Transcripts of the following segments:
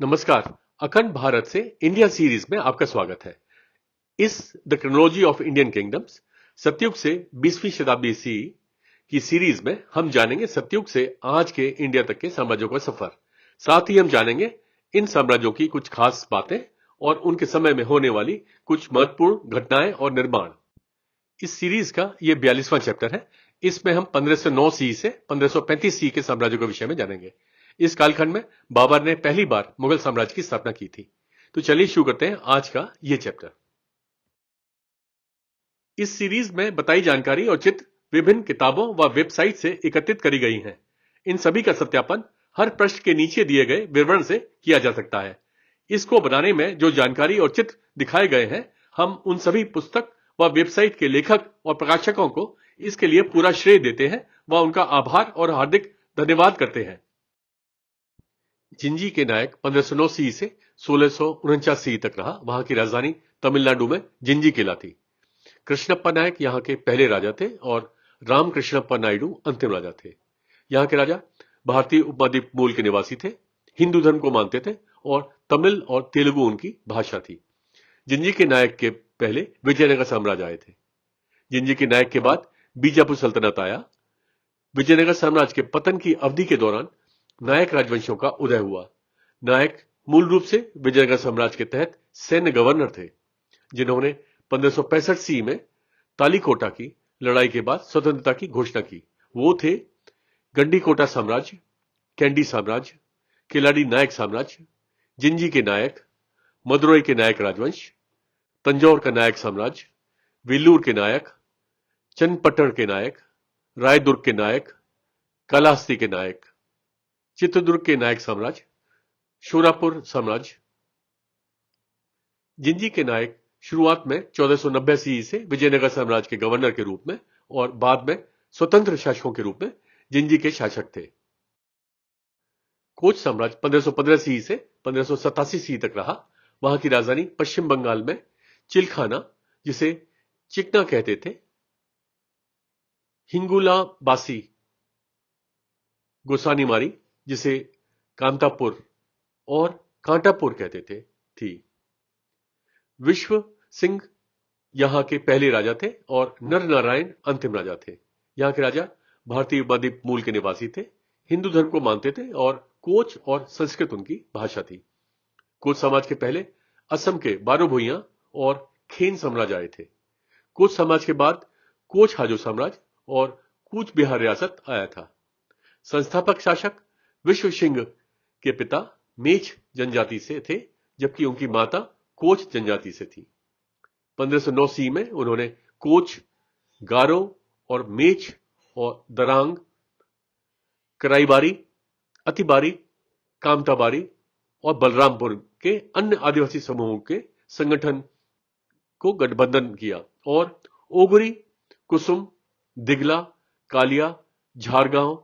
नमस्कार। अखंड भारत से इंडिया सीरीज में आपका स्वागत है। इस the chronology of Indian kingdoms सतयुग से 20वीं शताब्दी सी की सीरीज में हम जानेंगे सतयुग से आज के इंडिया तक के साम्राज्यों का सफर। साथ ही हम जानेंगे इन साम्राज्यों की कुछ खास बातें और उनके समय में होने वाली कुछ महत्वपूर्ण घटनाएं और निर्माण। इस सीरीज का यह 42वां चैप्टर है। इसमें हम 1509 सी से 1535 सी के साम्राज्यों के विषय में जानेंगे। इस कालखंड में बाबर ने पहली बार मुगल साम्राज्य की स्थापना की थी। तो चलिए शुरू करते हैं आज का यह चैप्टर। इस सीरीज में बताई जानकारी और चित्र विभिन्न किताबों व वेबसाइट से एकत्रित करी गई हैं। इन सभी का सत्यापन हर पृष्ठ के नीचे दिए गए विवरण से किया जा सकता है। इसको बनाने में जो जानकारी और चित्र दिखाए गए हैं, हम उन सभी पुस्तक व वेबसाइट के लेखक और प्रकाशकों को इसके लिए पूरा श्रेय देते हैं व उनका आभार और हार्दिक धन्यवाद करते हैं। जिंजी के नायक 1509 सी से 1649 सी तक रहा। वहां की राजधानी तमिलनाडु में जिंजी किला थी। कृष्णप्पा नायक यहां के पहले राजा थे और रामकृष्णप्पा नायडू अंतिम राजा थे। यहां के राजा भारतीय उपमहाद्वीप मूल के निवासी थे, हिंदू धर्म को मानते थे और तमिल और तेलुगु उनकी भाषा थी। जिंजी के नायक के पहले विजयनगर साम्राज्य आए थे। जिंजी के नायक के बाद बीजापुर सल्तनत आया। विजयनगर साम्राज्य के पतन की अवधि के दौरान नायक राजवंशों का उदय हुआ। नायक मूल रूप से विजयनगर साम्राज्य के तहत सैन्य गवर्नर थे, जिन्होंने 1565 सी में तालीकोटा की लड़ाई के बाद स्वतंत्रता की घोषणा की। वो थे गंडीकोटा साम्राज्य, कैंडी साम्राज्य, किलाड़ी नायक साम्राज्य, जिंजी के नायक, मदुरई के नायक राजवंश, तंजौर का नायक साम्राज्य, वेल्लूर के नायक, चन्नपट्टण के नायक, रायदुर्ग के नायक, कालाहस्ती के नायक, चित्रदुर्ग के नायक साम्राज्य, शोरापुर साम्राज्य। जिंजी के नायक शुरुआत में 1490 सी से विजयनगर साम्राज्य के गवर्नर के रूप में और बाद में स्वतंत्र शासकों के रूप में जिंजी के शासक थे। कोच साम्राज्य 1515 सी से 1587 सी तक रहा। वहां की राजधानी पश्चिम बंगाल में चिलखाना, जिसे चिकना कहते थे, हिंगुला बासी, गोसानीमारी, जिसे कांतापुर और कांटापुर कहते थे, थी। विश्व सिंह यहां के पहले राजा थे और नर नारायण अंतिम राजा थे। यहां के राजा भारतीय उपमहाद्वीप मूल के निवासी थे, हिंदू धर्म को मानते थे और कोच और संस्कृत उनकी भाषा थी। कोच समाज के पहले असम के बारो भुइयां और खेन साम्राज्य आए थे। कोच समाज के बाद कोच हाजो साम्राज्य और कूच बिहार रियासत आया था। संस्थापक शासक विश्व सिंह के पिता मेच जनजाति से थे, जबकि उनकी माता कोच जनजाति से थी। 1509 सी में उन्होंने कोच, गारो और मेच और दरांग, कराईबारी, अतिबारी, कामताबारी और बलरामपुर के अन्य आदिवासी समूहों के संगठन को गठबंधन किया और ओगरी, कुसुम, दिगला, कालिया, झारगांव,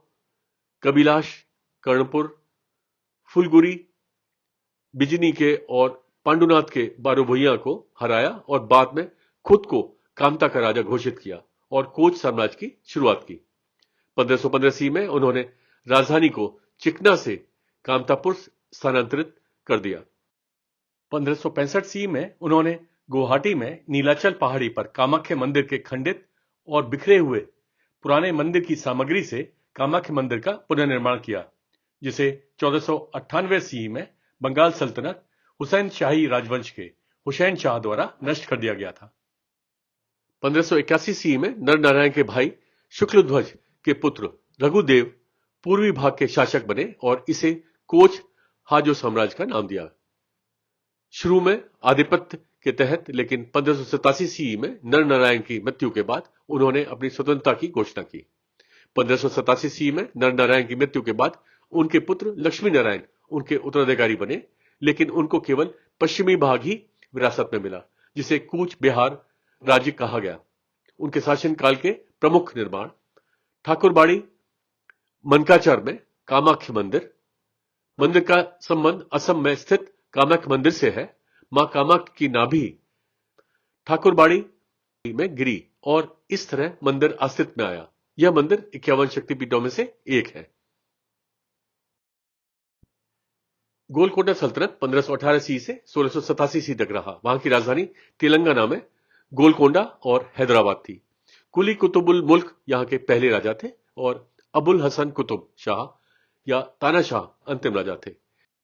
कबिलाश, कर्णपुर, फुलगुरी, बिजनी के और पांडुनाथ के बारो भुइयां को हराया और बाद में खुद को कामता का राजा घोषित किया और कोच साम्राज्य की शुरुआत की। 1515 सी में उन्होंने राजधानी को चिकना से कामतापुर स्थानांतरित कर दिया। 1565 सी में उन्होंने गुवाहाटी में नीलाचल पहाड़ी पर कामाख्या मंदिर के खंडित और बिखरे हुए पुराने मंदिर की सामग्री से कामाख्या मंदिर का पुनर्निर्माण किया, जिसे 1498 सी में बंगाल सल्तनत हुसैन शाही राजवंश के हुसैन शाह द्वारा नष्ट कर दिया गया था। 1581 सी में नरनारायण के भाई शुक्लध्वज के पुत्र रघुदेव पूर्वी भाग के शासक बने और इसे कोच हाजो साम्राज्य का नाम दिया। शुरू में आधिपत्य के तहत, लेकिन 1587 सी में नरनारायण की मृत्यु के बाद उन्होंने अपनी स्वतंत्रता की घोषणा की। 1587 सी में नरनारायण की मृत्यु के बाद उनके पुत्र लक्ष्मी नारायण उनके उत्तराधिकारी बने, लेकिन उनको केवल पश्चिमी भाग ही विरासत में मिला, जिसे कूच बिहार राज्य कहा गया। उनके शासनकाल के प्रमुख निर्माण ठाकुरबाड़ी मनकाचर में कामाख्या मंदिर का संबंध असम में स्थित कामाख्या मंदिर से है। मां कामाख्या की नाभि ठाकुरबाड़ी में गिरी और इस तरह मंदिर अस्तित्व में आया। यह मंदिर 51 शक्तिपीठों में से एक है। गोलकोंडा सल्तनत 1518 ईस्वी से 1687 ईस्वी तक रहा। वहां की राजधानी तेलंगाना में गोलकोंडा और हैदराबाद थी। कुली कुतुबुल मुल्क यहां के पहले राजा थे और अबुल हसन कुतुब शाह या तानाशाह अंतिम राजा थे।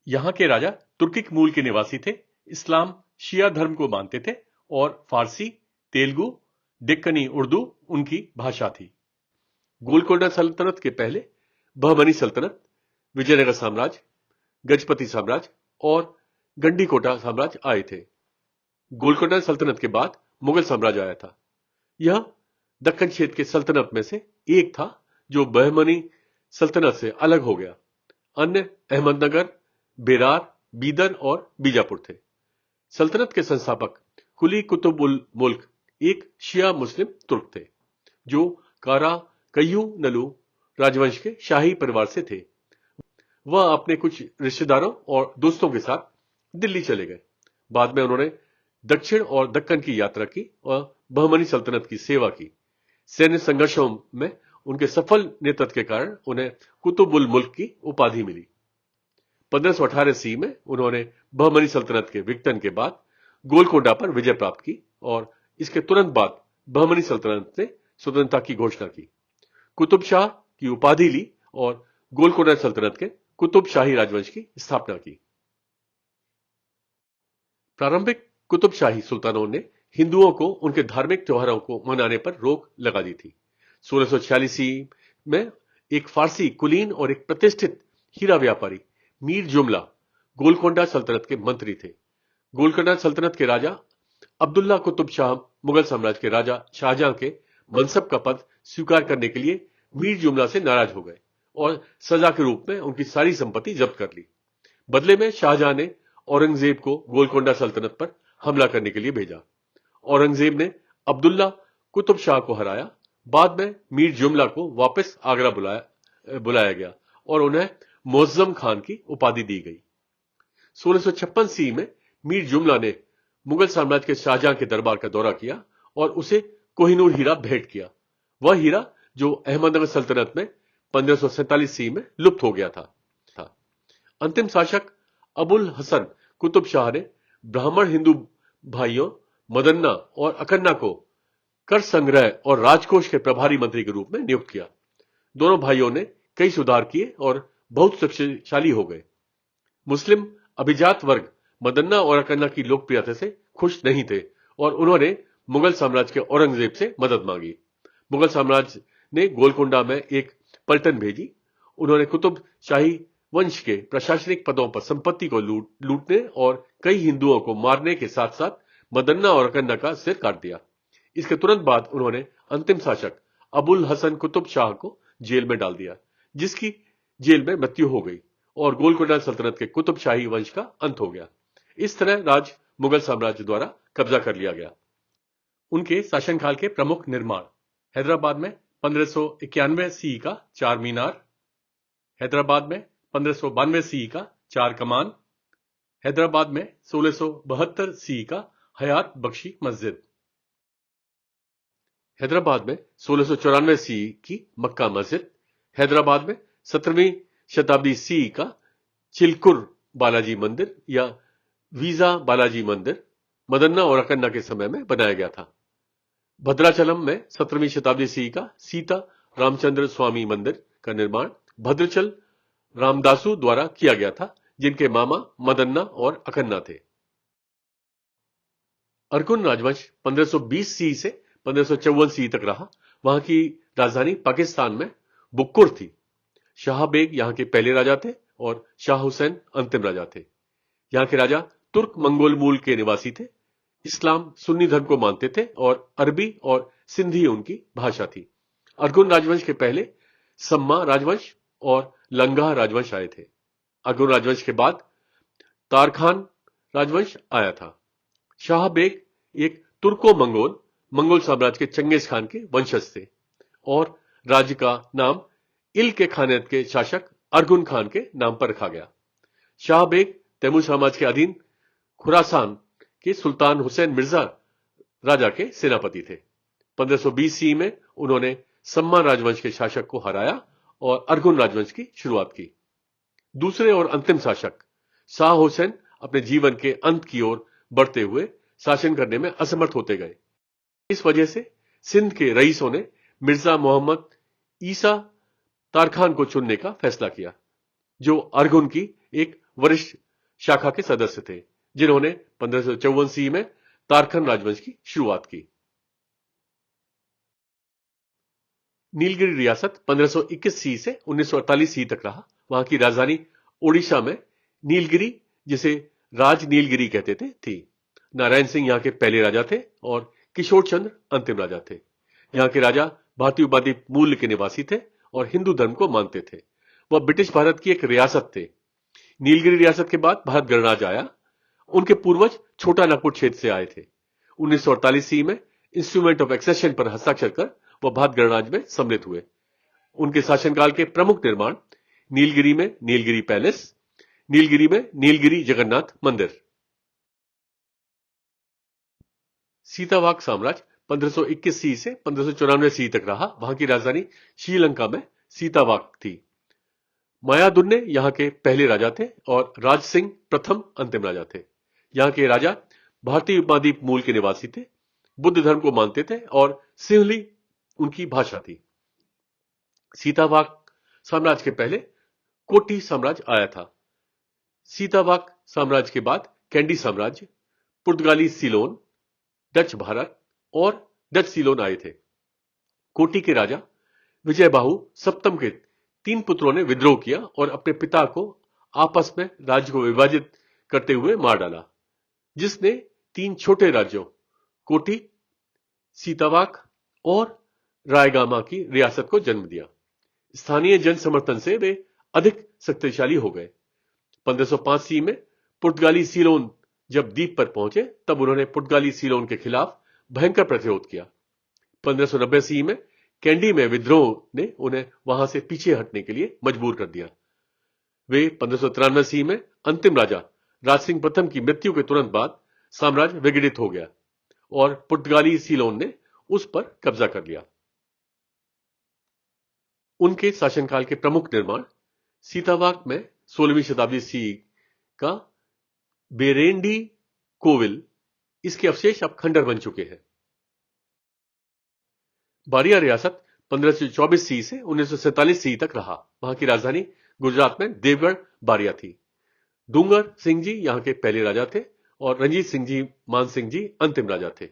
यहां के राजा तुर्किक मूल के निवासी थे, इस्लाम शिया धर्म को मानते थे और फारसी, तेलुगु, डेक्कनी उर्दू उनकी भाषा थी। गोलकोंडा सल्तनत के पहले बहमनी सल्तनत, विजयनगर साम्राज्य, गजपति साम्राज्य और गंडीकोटा साम्राज्य आए थे। गोलकोंडा सल्तनत के बाद मुगल साम्राज्य आया था। यह दक्कन क्षेत्र के सल्तनत में से एक था जो बहमनी सल्तनत से अलग हो गया। अन्य अहमदनगर, बेरार, बीदर और बीजापुर थे। सल्तनत के संस्थापक कुली कुतुब उल मुल्क एक शिया मुस्लिम तुर्क थे जो कारा कय्यू नलू राजवंश के शाही परिवार से थे। वह अपने कुछ रिश्तेदारों और दोस्तों के साथ दिल्ली चले गए। बाद में उन्होंने दक्षिण और दक्कन की यात्रा की और बहमनी सल्तनत की सेवा की। सैन्य संघर्षों में उनके सफल नेतृत्व के कारण उन्हें कुतुब उल मुल्क की उपाधि मिली। 1518 ईस्वी में उन्होंने बहमनी सल्तनत के विघटन के बाद गोलकोंडा पर विजय प्राप्त की और इसके तुरंत बाद बहमनी सल्तनत ने स्वतंत्रता की घोषणा की, कुतुब शाह की उपाधि ली और गोलकोंडा सल्तनत के कुतुब शाही राजवंश की स्थापना की। प्रारंभिक कुतुब शाही सुल्तानों ने हिंदुओं को उनके धार्मिक त्योहारों को मनाने पर रोक लगा दी थी। 1646 ईस्वी में एक फारसी कुलीन और एक प्रतिष्ठित हीरा व्यापारी मीर जुमला गोलकोंडा सल्तनत के मंत्री थे। गोलकोंडा सल्तनत के राजा अब्दुल्ला कुतुब शाह मुगल साम्राज्य के राजा शाहजहां के मनसब का पद स्वीकार करने के लिए मीर जुमला से नाराज हो गए और सजा के रूप में उनकी सारी संपत्ति जब्त कर ली। बदले में शाहजहां ने औरंगजेब को गोलकोंडा सल्तनत पर हमला करने के लिए भेजा। औरंगजेब ने अब्दुल्ला कुतुब शाह को हराया। बाद में मीर जुमला को वापस आगरा बुलाया गया और उन्हें मुअज्जम खान की उपाधि दी गई। 1656 ईस्वी में मीर जुमला ने मुगल साम्राज्य के शाहजहां के दरबार का दौरा किया और उसे कोहिनूर हीरा भेंट किया। वह हीरा जो अहमदनगर सल्तनत में 1547 ईस्वी में लुप्त हो गया था। अंतिम शासक अबुल हसन कुतुब शाह ने ब्राह्मण हिंदू भाइयों मदन्ना और अकन्ना को कर संग्रह और राजकोष के प्रभारी मंत्री के रूप में नियुक्त किया। दोनों भाइयों ने कई सुधार किए और बहुत शक्तिशाली हो गए। मुस्लिम अभिजात वर्ग मदन्ना और अकन्ना की लोकप्रियता से खुश नहीं थे और उन्होंने मुगल साम्राज्य के औरंगजेब से मदद मांगी। मुगल साम्राज्य ने गोलकोंडा में एक पलटन भेजी। उन्होंने कुतुब शाही वंश के प्रशासनिक पदों पर संपत्ति को लूटने और कई हिंदुओं को मारने के साथ साथ मदन्ना और अकन्ना का सिर काट दिया। इसके तुरंत बाद उन्होंने अंतिम शासक अबुल हसन कुतुब शाह को जेल में डाल दिया, जिसकी जेल में मृत्यु हो गई और गोलकोंडा सल्तनत के कुतुब शाही वंश का अंत हो गया। इस तरह राज मुगल साम्राज्य द्वारा कब्जा कर लिया गया। उनके शासनकाल के प्रमुख निर्माण: हैदराबाद में 1591 ईस्वी का चार मीनार, हैदराबाद में 1592 ईस्वी का चार कमान, हैदराबाद में 1672 ईस्वी का हयात बख्शी मस्जिद, हैदराबाद में 1694 ईस्वी की मक्का मस्जिद, हैदराबाद में 17वीं शताब्दी ईस्वी का चिलकुर बालाजी मंदिर या वीजा बालाजी मंदिर मदन्ना और अकन्ना के समय में बनाया गया था। भद्राचलम में 17वीं शताब्दी ईस्वी का सीता रामचंद्र स्वामी मंदिर का निर्माण भद्रचल रामदासु द्वारा किया गया था, जिनके मामा मदन्ना और अकन्ना थे। अरकुन राजवंश 1520 ईस्वी से 1554 ईस्वी तक रहा। वहां की राजधानी पाकिस्तान में बुक्कुर थी। शाह बेग यहां के पहले राजा थे और शाह हुसैन अंतिम राजा थे। यहां के राजा तुर्क मंगोल मूल के निवासी थे। इस्लाम सुन्नी धर्म को मानते थे और अरबी और सिंधी उनकी भाषा थी। अरगुन राजवंश के पहले सम्मा राजवंश और लंगा राजवंश आए थे। अरगुन राजवंश के बाद तारखान राजवंश आया था। शाह बेग एक तुर्को मंगोल साम्राज्य के चंगेज खान के वंशज थे और राज्य का नाम इल के खानेत के शासक अरगुन खान के नाम पर रखा गया। शाह बेग तैमूर साम्राज्य के अधीन खुरासान के सुल्तान हुसैन मिर्जा राजा के सेनापति थे। 1520 ईस्वी में उन्होंने सम्मा राजवंश के शासक को हराया और अरगुन राजवंश की शुरुआत की। दूसरे और अंतिम शासक शाह हुसैन अपने जीवन के अंत की ओर बढ़ते हुए शासन करने में असमर्थ होते गए। इस वजह से सिंध के रईसों ने मिर्जा मोहम्मद ईसा तारखान को चुनने का फैसला किया, जो अरगुन की एक वरिष्ठ शाखा के सदस्य थे, जिन्होंने 1554 ईस्वी में तारखन राजवंश की शुरुआत की। नीलगिरी रियासत 1521 ईस्वी से 1948 ईस्वी तक रहा। वहां की राजधानी ओडिशा में नीलगिरी, जिसे राज नीलगिरी कहते थे, थी। नारायण सिंह यहां के पहले राजा थे और किशोर चंद्र अंतिम राजा थे। यहां के राजा भारतीय उपद्वीप मूल के निवासी थे और हिंदू धर्म को मानते थे। वह ब्रिटिश भारत की एक रियासत थे। नीलगिरी रियासत के बाद भारत गणराज्य आया। उनके पूर्वज छोटा नागपुर क्षेत्र से आए थे। 1948 ईस्वी में इंस्ट्रूमेंट ऑफ एक्सेशन पर हस्ताक्षर कर वह भारत गणराज्य में सम्मिलित हुए। उनके शासनकाल के प्रमुख निर्माण नीलगिरी में नीलगिरी पैलेस, नीलगिरी में नीलगिरी जगन्नाथ मंदिर। सीतावाक साम्राज्य 1521 ईस्वी से 1594 ईस्वी तक रहा। वहां की राजधानी श्रीलंका में सीतावाक थी। मायादुन्ने यहां के पहले राजा थे और राज सिंह प्रथम अंतिम राजा थे। यहां के राजा भारतीय उपद्वीप मूल के निवासी थे, बुद्ध धर्म को मानते थे और सिंहली उनकी भाषा थी। सीतावाक साम्राज्य के पहले कोटी साम्राज्य आया था। सीतावाक साम्राज्य के बाद कैंडी साम्राज्य, पुर्तगाली सीलोन, डच भारत और डच सीलोन आए थे। कोटी के राजा विजयबाहु सप्तम के 3 पुत्रों ने विद्रोह किया और अपने पिता को आपस में राज्य को विभाजित करते हुए मार डाला, जिसने 3 छोटे राज्यों कोटी, सीतावाक और रायगामा की रियासत को जन्म दिया। स्थानीय जन समर्थन से वे अधिक शक्तिशाली हो गए। 1505 ईस्वी में पुर्तगाली सीलोन जब द्वीप पर पहुंचे, तब उन्होंने पुर्तगाली सीलोन के खिलाफ भयंकर प्रतिरोध किया। 1590 ईस्वी में कैंडी में विद्रोह ने उन्हें वहां से पीछे हटने के लिए मजबूर कर दिया। वे 1593 ईस्वी में अंतिम राजा राजसिंह प्रथम की मृत्यु के तुरंत बाद साम्राज्य विघटित हो गया और पुर्तगाली सीलोन ने उस पर कब्जा कर लिया। उनके शासनकाल के प्रमुख निर्माण सीतावाक में 16वीं शताब्दी ईस्वी का बेरेंडी कोविल, इसके अवशेष अब खंडर बन चुके हैं। बारिया रियासत 1524 ईस्वी से 1947 ईस्वी तक रहा। वहां की राजधानी गुजरात में देवगढ़ बारिया थी। डूंगर सिंह जी यहां के पहले राजा थे और रंजीत सिंह जी मान सिंह जी अंतिम राजा थे।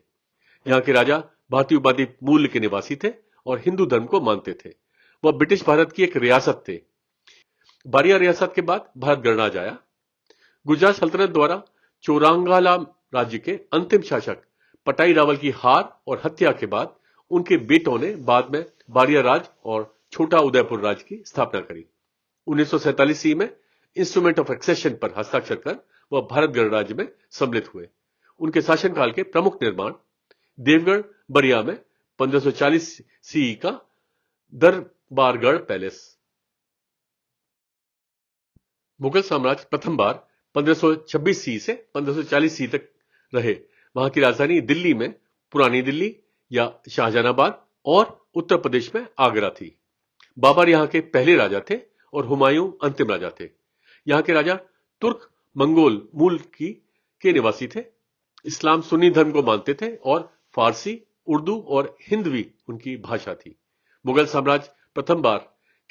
यहां के राजा भारतीय उपद्वीप मूल के निवासी थे और हिंदू धर्म को मानते थे। वह ब्रिटिश भारत की एक रियासत थे। बारिया रियासत के बाद भारत गणराज्य आया। गुजरात सल्तनत द्वारा चोरांगाला राज्य के अंतिम शासक पटाई रावल की हार और हत्या के बाद उनके बेटों ने बाद में बारिया राज और छोटा उदयपुर राज की स्थापना करी। 1947 ईस्वी में इंस्ट्रूमेंट ऑफ एक्सेशन पर हस्ताक्षर कर वह भारत गणराज्य में सम्मिलित हुए। उनके शासनकाल के प्रमुख निर्माण देवगढ़ बरिया में 1540 ईस्वी का दरबारगढ़ पैलेस। मुगल साम्राज्य प्रथम बार 1526 ईस्वी से 1540 ईस्वी तक रहे। वहां की राजधानी दिल्ली में पुरानी दिल्ली या शाहजहानाबाद और उत्तर प्रदेश में आगरा थी। बाबर यहां के पहले राजा थे और हुमायूं अंतिम राजा थे। यहां के राजा तुर्क मंगोल मूल के निवासी थे। इस्लाम सुन्नी धर्म को मानते थे और फारसी, उर्दू और हिंदवी उनकी भाषा थी। मुगल साम्राज्य प्रथम बार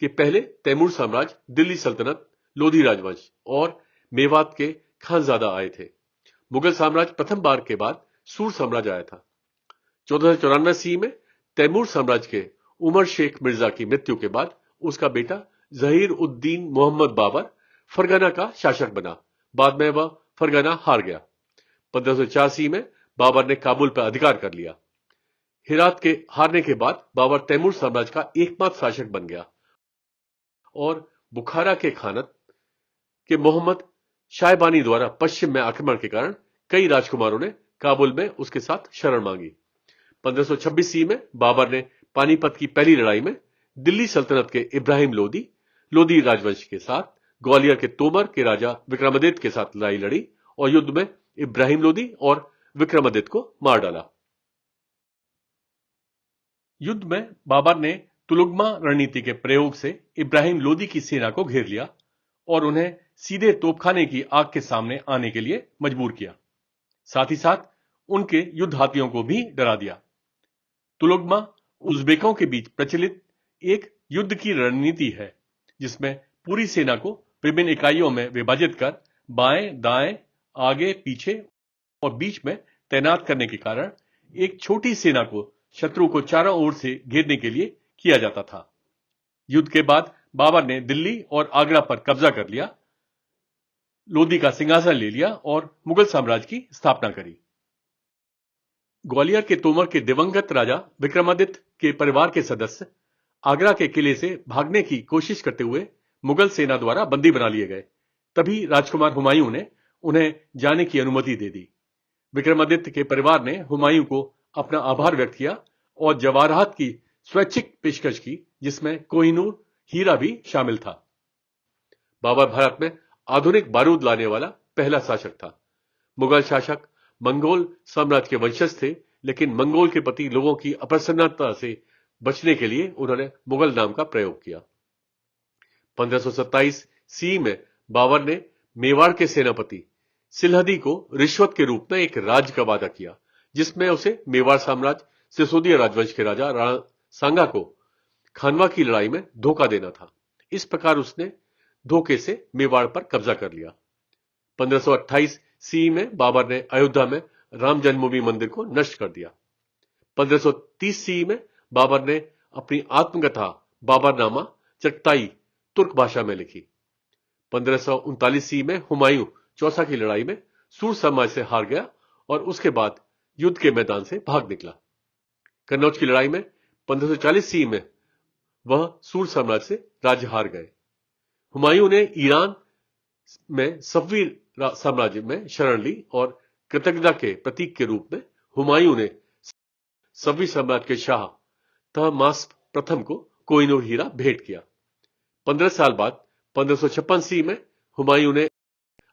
के पहले तैमूर साम्राज्य, दिल्ली सल्तनत, लोधी राजवंश और मेवात के खानजादा आए थे। मुगल साम्राज्य प्रथम बार के बाद सूर साम्राज्य आया था। 1494 ईस्वी में तैमूर साम्राज्य के उमर शेख मिर्जा की मृत्यु के बाद उसका बेटा जहीर उद्दीन मोहम्मद बाबर फरगना का शासक बना। बाद में वह फरगना हार गया। 1504 ईस्वी में बाबर ने काबुल पर अधिकार कर लिया। हेरात के हारने के बाद बाबर तैमूर साम्राज्य का एकमात्र शासक बन गया और बुखारा के खानत के मोहम्मद शायबानी द्वारा पश्चिम में आक्रमण के कारण कई राजकुमारों ने काबुल में उसके साथ शरण मांगी। 1526 ईस्वी में बाबर ने पानीपत की पहली लड़ाई में दिल्ली सल्तनत के इब्राहिम लोधी राजवंश के साथ ग्वालियर के तोमर के राजा विक्रमादित्य के साथ लड़ाई लड़ी और युद्ध में इब्राहिम लोधी और विक्रमादित्य को मार डाला। युद्ध में बाबर ने तुलुगमा रणनीति के प्रयोग से इब्राहिम लोधी की सेना को घेर लिया और उन्हें सीधे तोपखाने की आग के सामने आने के लिए मजबूर किया। साथ ही साथ उनके युद्ध हाथियों को भी डरा दिया। तुलुगमा उज़्बेकों के बीच प्रचलित एक युद्ध की रणनीति है, जिसमें पूरी सेना को विभिन्न इकाइयों में विभाजित कर बाएं, दाएं, आगे, पीछे और बीच में तैनात करने के कारण एक छोटी सेना को शत्रु को चारों ओर से घेरने के लिए किया जाता था। युद्ध के बाद बाबर ने दिल्ली और आगरा पर कब्जा कर लिया, लोधी का सिंहासन ले लिया और मुगल साम्राज्य की स्थापना करी। ग्वालियर के तोमर के दिवंगत राजा विक्रमादित्य के परिवार के सदस्य आगरा के किले से भागने की कोशिश करते हुए मुगल सेना द्वारा बंदी बना लिए गए। तभी राजकुमार हुमायूं ने उन्हें जाने की अनुमति दे दी। विक्रमादित्य के परिवार ने हुमायूं को अपना आभार व्यक्त किया और जवाहरात की स्वैच्छिक पेशकश की, जिसमें कोहिनूर हीरा भी शामिल था। बाबर भारत में आधुनिक बारूद लाने वाला पहला शासक था। मुगल शासक मंगोल साम्राज्य के वंशज थे, लेकिन मंगोल के प्रति लोगों की अप्रसन्नता से बचने के लिए उन्होंने मुगल नाम का प्रयोग किया। 1527 सी में बाबर ने मेवाड़ के सेनापति सिलहदी को रिश्वत के रूप में एक राज्य का वादा किया, जिसमें उसे मेवाड़ साम्राज्य सिसोदिया राजवंश के राजा राणा सांगा को खानवा की लड़ाई में धोखा देना था। इस प्रकार उसने धोखे से मेवाड़ पर कब्जा कर लिया। 1528 सी में बाबर ने अयोध्या में राम जन्मभूमि मंदिर को नष्ट कर दिया। 1530 सी में बाबर ने अपनी आत्मकथा बाबरनामा चगताई तुर्क भाषा में लिखी। 1539 सी में हुमायूं चौसा की लड़ाई में सूर समाज से हार गया और उसके बाद युद्ध के मैदान से भाग निकला। कन्नौज की लड़ाई में 1540 सी में वह सूर साम्राज्य से राज्य हार गए। हुमायूं ने ईरान में सफवी साम्राज्य में शरण ली और कृतज्ञता के प्रतीक के रूप में हुमायूं ने सफवी साम्राज्य के शाह तहमास्प प्रथम को कोहिनूर हीरा भेंट किया। 15 साल बाद 1556 सी में हुमायूं ने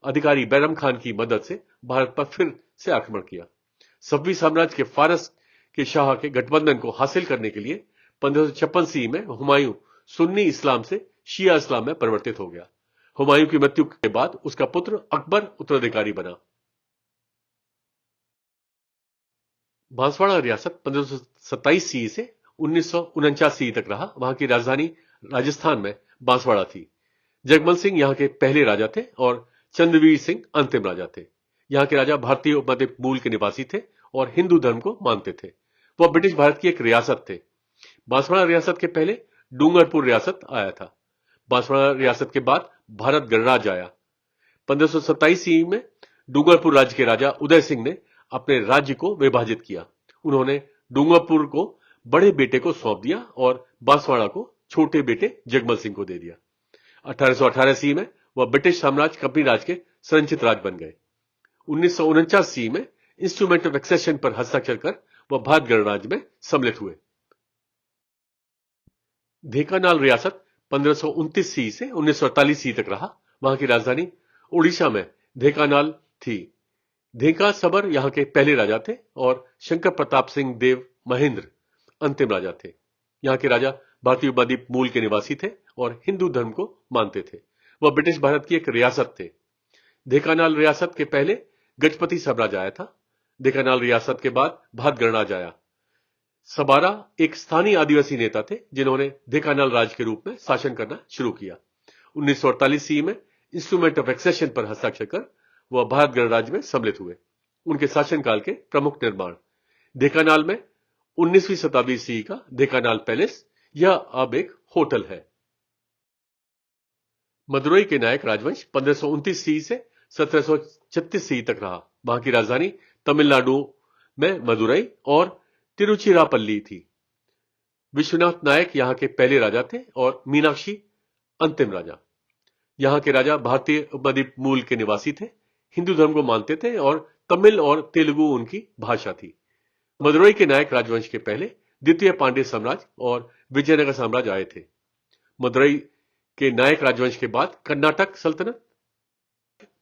अधिकारी बैरम खान की मदद से भारत पर फिर से आक्रमण किया। सफवी साम्राज्य के फारस के शाह के गठबंधन को हासिल करने के लिए 1556 सी में हुमायूं सुन्नी इस्लाम से शिया इस्लाम में परिवर्तित हो गया। हुमायूं की मृत्यु के बाद उसका पुत्र अकबर उत्तराधिकारी बना। बांसवाड़ा रियासत 1527 सी से 1949 सी तक रहा। वहां की राजधानी राजस्थान में बांसवाड़ा थी। जगमल सिंह यहां के पहले राजा थे और चंद्रवीर सिंह अंतिम राजा थे। यहां के राजा भारतीय उपमध्य मूल के निवासी थे और हिंदू धर्म को मानते थे। वह ब्रिटिश भारत की एक रियासत थे। बांसवाड़ा रियासत के पहले डूंगरपुर रियासत आया था। बांसवाड़ा रियासत के बाद भारत गणराज्य आया। 1527 ईस्वी में डूंगरपुर राज्य के राजा उदय सिंह ने अपने राज्य को विभाजित किया। उन्होंने डूंगरपुर को बड़े बेटे को सौंप दिया और बांसवाड़ा को छोटे बेटे जगमल सिंह को दे दिया। 1818 ईस्वी में वह ब्रिटिश साम्राज्य कंपनी राज के संरचित राज्य बन गए। 1949 ईस्वी में इंस्ट्रूमेंट ऑफ एक्सेशन पर हस्ताक्षर कर वह भारत गणराज्य में सम्मिलित हुए। ढेंकानाल रियासत 1529 सी से 1948 सी तक रहा। वहां की राजधानी उड़ीसा में ढेंकानाल थी। ढेंका सबर यहां के पहले राजा थे और शंकर प्रताप सिंह देव महेंद्र अंतिम राजा थे। यहां के राजा भारतीय उपद्वीप मूल के निवासी थे और हिंदू धर्म को मानते थे। वह ब्रिटिश भारत की एक रियासत थे। ढेंकानाल रियासत के पहले गजपति साम्राज्य आया था। ढेंकानाल रियासत के बाद भारत गणराज्य आया। सबारा एक स्थानीय आदिवासी नेता थे जिन्होंने ढेंकानाल राज्य के रूप में शासन करना शुरू किया। 1948 ईस्वी में इंस्ट्रूमेंट ऑफ एक्सेशन पर हस्ताक्षर कर वह भारत गणराज्य में सम्मिलित हुए। उनके शासनकाल के प्रमुख निर्माण ढेंकानाल में 19वीं शताब्दी ईस्वी का ढेंकानाल पैलेस, यह अब एक होटल है। मदुरई के नायक राजवंश 1529 ईस्वी से 1736 ईस्वी तक रहा। वहां की राजधानी तमिलनाडु में मदुरई और तिरुचिरापल्ली थी। विश्वनाथ नायक यहां के पहले राजा थे और मीनाक्षी अंतिम राजा। यहां के राजा भारतीय उपद्वीप मूल के निवासी थे, हिंदू धर्म को मानते थे और तमिल और तेलुगु उनकी भाषा थी। मदुरई के नायक राजवंश के पहले द्वितीय पांड्य साम्राज्य और विजयनगर साम्राज्य आए थे। मदुरई के नायक राजवंश के बाद कर्नाटक सल्तनत,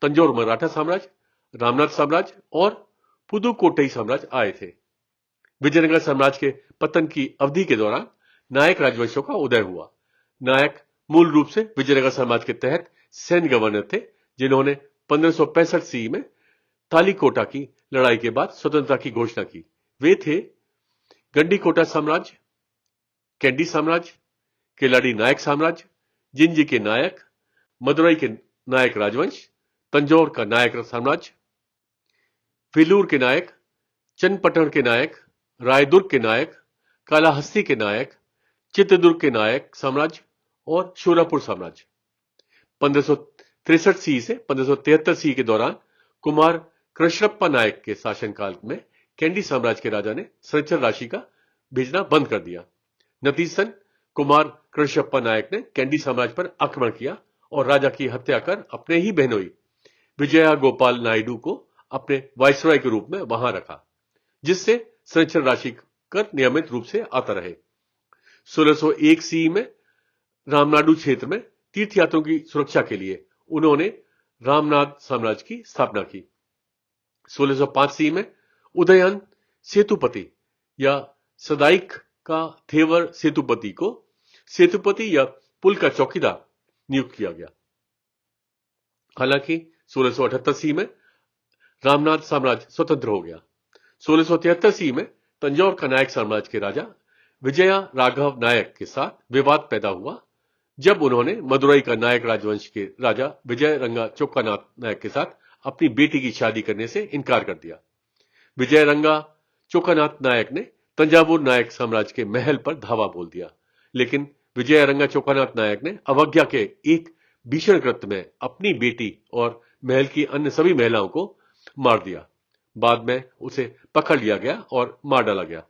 तंजौर मराठा साम्राज्य, रामनाथ साम्राज्य और पुदुकोट्टई साम्राज्य आए थे। विजयनगर साम्राज्य के पतन की अवधि के दौरान नायक राजवंशों का उदय हुआ। नायक मूल रूप से विजयनगर साम्राज्य के तहत सैन्य गवर्नर थे, जिन्होंने 1565 सी में तालीकोटा की लड़ाई के बाद स्वतंत्रता की घोषणा की। वे थे गंडीकोटा साम्राज्य, कैंडी साम्राज्य, किलाड़ी नायक साम्राज्य, जिंजी के नायक, मदुरई के नायक राजवंश, तंजौर का नायक साम्राज्य, वेलूर के नायक, चन्नपट्टण के नायक, रायदुर्ग के नायक, कालाहस्ती के नायक, चित्रदुर्ग के नायक साम्राज्य और शोलापुर साम्राज्य। 1563 सी से 1573 सी के दौरान कुमार कृष्णप्पा नायक के शासनकाल में कैंडी साम्राज्य के राजा ने संरक्षण राशि का भेजना बंद कर दिया। नतीजतन कुमार कृष्णप्पा नायक ने कैंडी साम्राज्य पर आक्रमण किया और राजा की हत्या कर अपने ही बहनोई विजया गोपाल नायडू को अपने वायसरॉय के रूप में वहां रखा, जिससे संरक्षण राशि कर नियमित रूप से आता रहे। 1601 सी में रामनाडु क्षेत्र में तीर्थयात्रियों की सुरक्षा के लिए उन्होंने रामनाथ साम्राज्य की स्थापना की। 1605 सी में उदयन सेतुपति या सदाइक का थेवर सेतुपति को सेतुपति या पुल का चौकीदार नियुक्त किया गया। हालांकि 1678 सी में रामनाथ साम्राज्य स्वतंत्र हो गया। 1673 सी में तंजौर का नायक साम्राज्य के राजा विजया राघव नायक के साथ विवाद पैदा हुआ, जब उन्होंने मदुरई का नायक राजवंश के राजा विजय रंगा चोक्कानाथ नायक के साथ अपनी बेटी की शादी करने से इनकार कर दिया। विजय रंगा चोक्कानाथ नायक ने तंजावुर नायक साम्राज्य के महल पर धावा बोल दिया, लेकिन विजय रंगा चोक्कानाथ नायक ने अवज्ञा के एक भीषण कृत्य में अपनी बेटी और महल की अन्य सभी महिलाओं को मार दिया। बाद में उसे पकड़ लिया गया और मार डाला गया।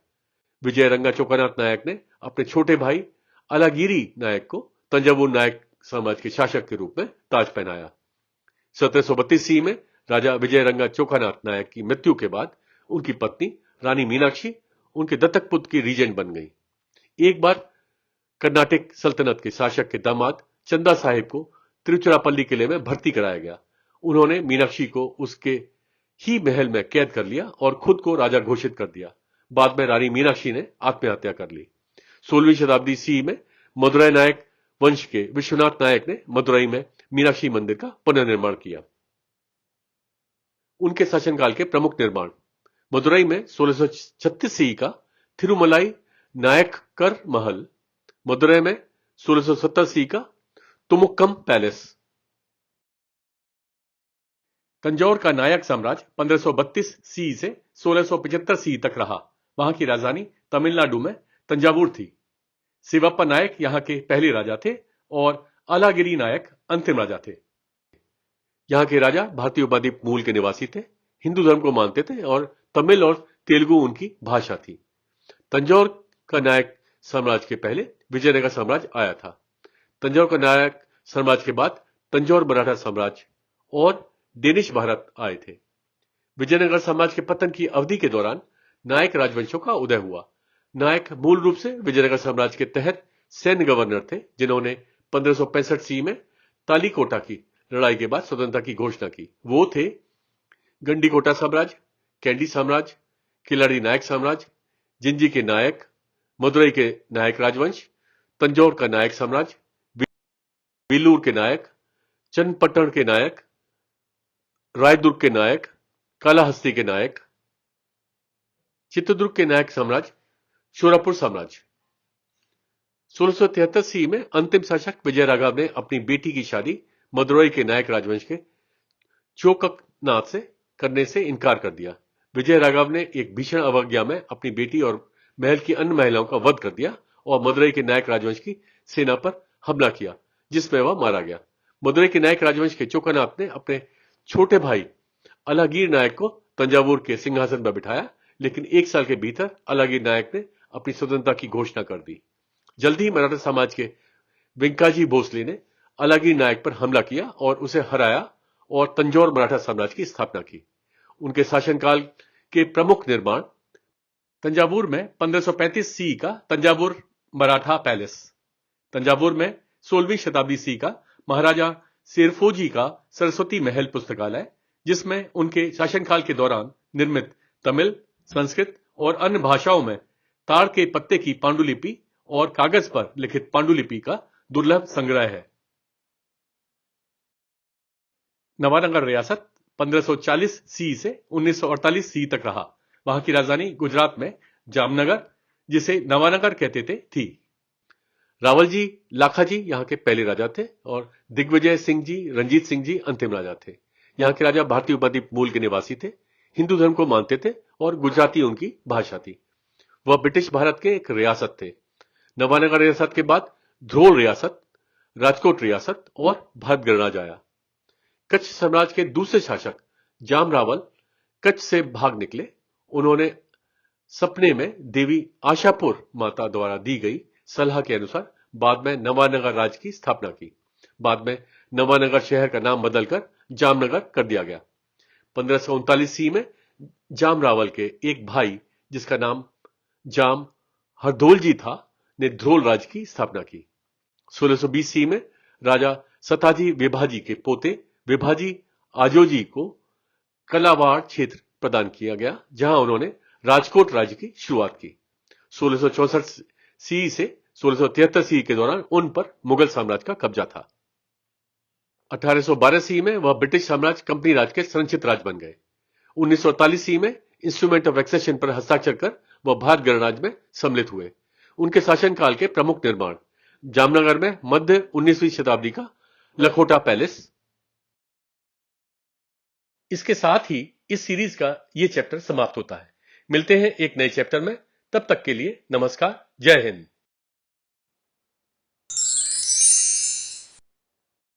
विजय रंगा चोक्कानाथ नायक ने अपने छोटे भाई अलागिरी नायक को तंजावुर नायक साम्राज्य के शासक के रूप में ताज पहनाया। 1732 सी में राजा विजय रंगा चोक्कानाथ नायक की मृत्यु के बाद उनकी पत्नी रानी मीनाक्षी उनके दत्तक पुत्र की रीजेंट बन गई। एक बार कर्नाटक सल्तनत के शासक के दामाद चंदा साहिब को तिरुचिरापल्ली किले में भर्ती कराया गया। उन्होंने मीनाक्षी को उसके ही महल में कैद कर लिया और खुद को राजा घोषित कर दिया। बाद में रानी मीनाक्षी ने आत्महत्या कर ली। 16वीं शताब्दी सी में मदुरई नायक वंश के विश्वनाथ नायक ने मदुरई में मीनाक्षी मंदिर का पुनर्निर्माण किया। उनके शासनकाल के प्रमुख निर्माण: मदुरई में 1636 सी का थिरुमलाई नायककर महल, मदुरई में 1670 सी का तुमुक्कम पैलेस। तंजौर का नायक साम्राज्य 1532 सी से 1675 सी तक रहा। वहां की राजधानी तमिलनाडु में तंजावुर थी। शिवप्पा नायक यहां के पहले राजा थे और अलागिरी नायक अंतिम राजा थे। यहां के राजा भारतीय उपद्वीप मूल के निवासी थे, हिंदू धर्म को मानते थे और तमिल और तेलुगु उनकी भाषा थी। तंजौर का नायक साम्राज्य के पहले विजयनगर साम्राज्य आया था। तंजौर का नायक साम्राज्य के बाद तंजौर मराठा साम्राज्य और डेनिश भारत आए थे। विजयनगर साम्राज्य के पतन की अवधि के दौरान नायक राजवंशों का उदय हुआ। नायक मूल रूप से विजयनगर साम्राज्य के तहत सैन्य गवर्नर थे, जिन्होंने 1565 सी में तालीकोटा की लड़ाई के बाद स्वतंत्रता की घोषणा की। वो थे गंडीकोटा साम्राज्य, कैंडी साम्राज्य, किलाड़ी नायक साम्राज्य, जिंजी के नायक, मदुरई के नायक राजवंश, तंजौर का नायक साम्राज्य, वेलूर के नायक, चन्नपट्टण के नायक, रायदुर्ग के नायक, कालाहस्ती के नायक, चित्रदुर्ग के नायक साम्राज्य, शोलापुर साम्राज्य। 1673 सी में अंतिम शासक विजय राघव ने अपनी बेटी की शादी मदुरई के नायक राजवंश के चोक्कनाथ से करने से इनकार कर दिया। विजय राघव ने एक भीषण अवज्ञा में अपनी बेटी और महल की अन्य महिलाओं का वध कर दिया और मदुरई के नायक राजवंश की सेना पर हमला किया, जिसमें वह मारा गया। मदुरई के नायक राजवंश के चोक्कनाथ ने अपने छोटे भाई अलागिर नायक को तंजावुर के सिंहासन पर बिठाया, लेकिन एक साल के भीतर अलागिर नायक ने अपनी स्वतंत्रता की घोषणा कर दी। जल्द ही मराठा समाज के वेंकाजी भोसले ने अलागिर नायक पर हमला किया और उसे हराया और तंजौर मराठा साम्राज्य की स्थापना की। उनके शासनकाल के प्रमुख निर्माण: तंजावुर में 1535 सी का तंजावुर मराठा पैलेस, तंजावुर में 16वीं शताब्दी सी का महाराजा शेरफोजी का सरस्वती महल पुस्तकालय, जिसमें उनके शासनकाल के दौरान निर्मित तमिल, संस्कृत और अन्य भाषाओं में ताड़ के पत्ते की पांडुलिपि और कागज पर लिखित पांडुलिपि का दुर्लभ संग्रह है। नवानगर रियासत 1540 सी से 1948 सी तक रहा। वहां की राजधानी गुजरात में जामनगर, जिसे नवानगर कहते थे, थी। रावल जी लाखाजी यहां के पहले राजा थे और दिग्विजय सिंह जी, रंजीत सिंह जी अंतिम राजा थे। यहां के राजा भारतीय उपद्वीप मूल के निवासी थे, हिंदू धर्म को मानते थे और गुजराती उनकी भाषा थी। वह ब्रिटिश भारत के एक रियासत थे। नवानगर रियासत के बाद ध्रोल रियासत, राजकोट रियासत और भारत गणराज आया। कच्छ साम्राज्य के दूसरे शासक जाम रावल कच्छ से भाग निकले। उन्होंने सपने में देवी आशापुर माता द्वारा दी गई सलाह के अनुसार बाद में नवानगर राज्य की स्थापना की। बाद में नवानगर शहर का नाम बदलकर जामनगर कर दिया गया। 1539 सी में जाम रावल के एक भाई, जिसका नाम जाम हरदोल जी था, ने ध्रोल राज्य की स्थापना की। 1620 सी में राजा सताजी विभाजी के पोते विभाजी आजोजी को कलावाड़ क्षेत्र प्रदान किया गया, जहां उन्होंने राजकोट राज्य की शुरुआत की। 1664 सी से 1673 सी के दौरान उन पर मुगल साम्राज्य का कब्जा था। 1812 सी में वह ब्रिटिश साम्राज्य कंपनी राज के संरक्षित राज्य बन गए। 1948 सी में इंस्ट्रूमेंट ऑफ एक्सेशन पर हस्ताक्षर कर वह भारत गणराज्य में सम्मिलित हुए। उनके शासनकाल के प्रमुख निर्माण जामनगर में मध्य 19वीं शताब्दी का लखोटा पैलेस। इसके साथ ही इस सीरीज का यह चैप्टर समाप्त होता है। मिलते हैं एक नए चैप्टर में। तब तक के लिए नमस्कार, जय हिंद।